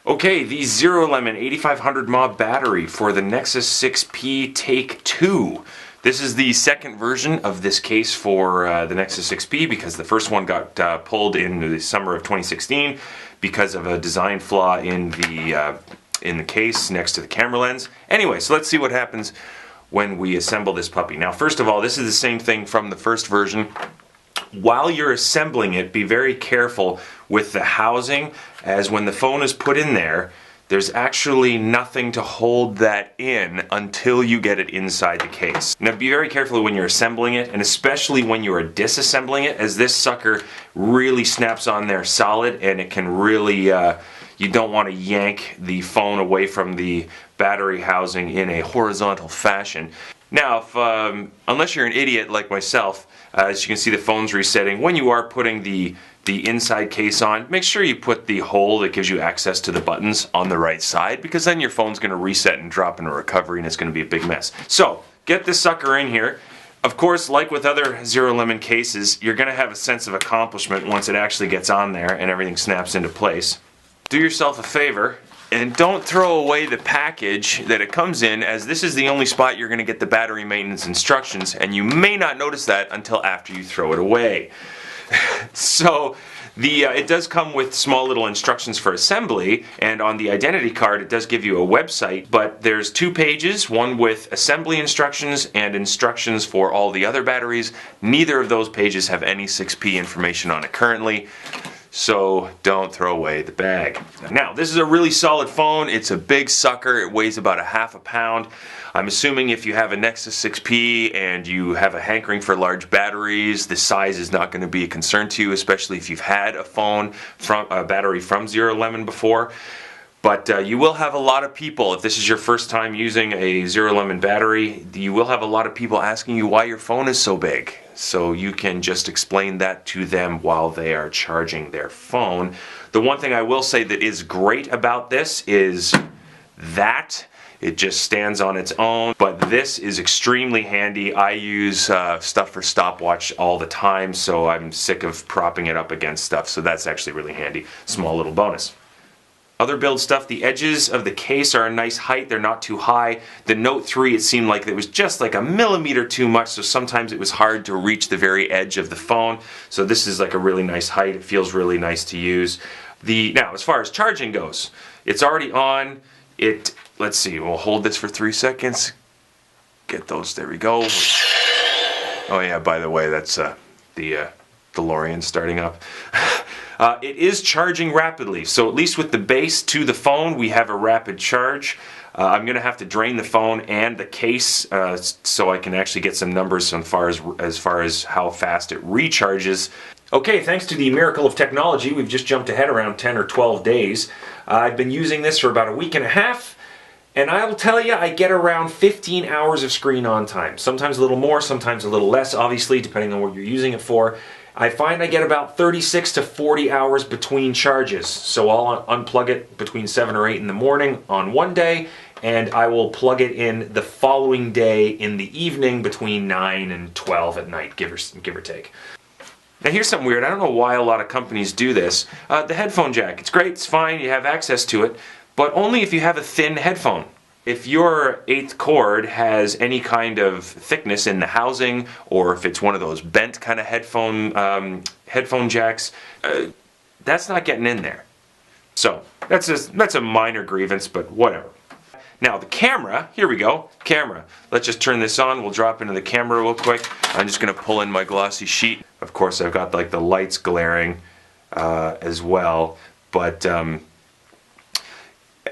Okay, the Zerolemon 8500 mAh battery for the Nexus 6P Take 2. This is the second version of this case for the Nexus 6P because the first one got pulled in the summer of 2016 because of a design flaw in the case next to the camera lens. Anyway, so let's see what happens when we assemble this puppy. Now, first of all, this is the same thing from the first version. While you're assembling it, be very careful with the housing, as when the phone is put in there, there's actually nothing to hold that in until you get it inside the case. Now be very careful when you're assembling it, and especially when you are disassembling it, as this sucker really snaps on there solid, and it can really, you don't want to yank the phone away from the battery housing in a horizontal fashion. Now, unless you're an idiot like myself, as you can see the phone's resetting. When you are putting the inside case on, make sure you put the hole that gives you access to the buttons on the right side, because then your phone's going to reset and drop into recovery and it's going to be a big mess. So, get this sucker in here. Of course, like with other Zerolemon cases, you're going to have a sense of accomplishment once it actually gets on there and everything snaps into place. Do yourself a favor and don't throw away the package that it comes in, as this is the only spot you're going to get the battery maintenance instructions, and you may not notice that until after you throw it away. So it does come with small little instructions for assembly, and on the identity card it does give you a website, but there's two pages, one with assembly instructions and instructions for all the other batteries. Neither of those pages have any 6P information on it currently. So don't throw away the bag. Now, this is a really solid phone. It's a big sucker. It weighs about ½ a pound. I'm assuming if you have a Nexus 6P and you have a hankering for large batteries, the size is not going to be a concern to you, especially if you've had a battery from Zerolemon before. But you will have a lot of people, if this is your first time using a Zerolemon battery, you will have a lot of people asking you why your phone is so big. So you can just explain that to them while they are charging their phone. The one thing I will say that is great about this is that it just stands on its own, but this is extremely handy. I use stuff for stopwatch all the time, so I'm sick of propping it up against stuff, so that's actually really handy. Small little bonus. Other build stuff, the edges of the case are a nice height, they're not too high. The Note 3, it seemed like it was just like a millimeter too much, so sometimes it was hard to reach the very edge of the phone. So this is like a really nice height, it feels really nice to use. Now, as far as charging goes, it's already on. Let's see, we'll hold this for 3 seconds. Get those, there we go. Oh yeah, by the way, that's the DeLorean starting up. It is charging rapidly, so at least with the base to the phone, we have a rapid charge. I'm going to have to drain the phone and the case so I can actually get some numbers as far as how fast it recharges. Okay, thanks to the miracle of technology, we've just jumped ahead around 10 or 12 days. I've been using this for about a week and a half, and I will tell you, I get around 15 hours of screen on time. Sometimes a little more, sometimes a little less, obviously, depending on what you're using it for. I find I get about 36 to 40 hours between charges. So I'll unplug it between 7 or 8 in the morning on one day, and I will plug it in the following day in the evening between 9 and 12 at night, give or take. Now here's something weird. I don't know why a lot of companies do this. The headphone jack, it's great, it's fine, you have access to it, but only if you have a thin headphone. If your 8th cord has any kind of thickness in the housing, or if it's one of those bent kind of headphone jacks, that's not getting in there. So that's a minor grievance, but whatever. Now the camera, here we go, camera. Let's just turn this on, we'll drop into the camera real quick. I'm just going to pull in my glossy sheet. Of course I've got like the lights glaring as well, but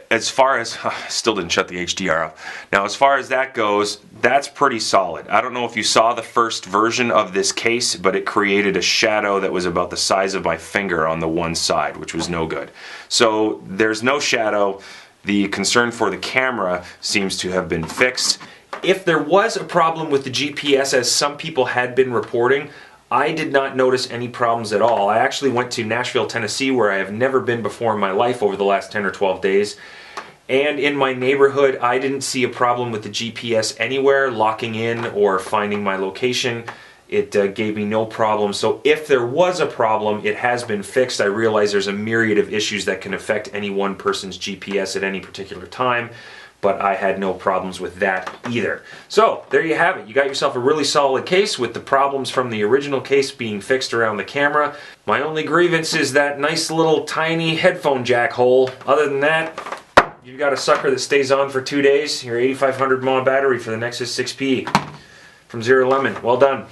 as far as, still didn't shut the HDR off. Now as far as that goes, that's pretty solid. I don't know if you saw the first version of this case, but it created a shadow that was about the size of my finger on the one side, which was no good. So there's no shadow. The concern for the camera seems to have been fixed. If there was a problem with the GPS, as some people had been reporting, I did not notice any problems at all. I actually went to Nashville, Tennessee, where I have never been before in my life over the last 10 or 12 days. And in my neighborhood, I didn't see a problem with the GPS anywhere, locking in or finding my location. It gave me no problem. So if there was a problem, it has been fixed. I realize there's a myriad of issues that can affect any one person's GPS at any particular time, but I had no problems with that either. So there you have it. You got yourself a really solid case with the problems from the original case being fixed around the camera. My only grievance is that nice little tiny headphone jack hole. Other than that, you've got a sucker that stays on for 2 days. Your 8500 mAh battery for the Nexus 6P from Zerolemon. Well done.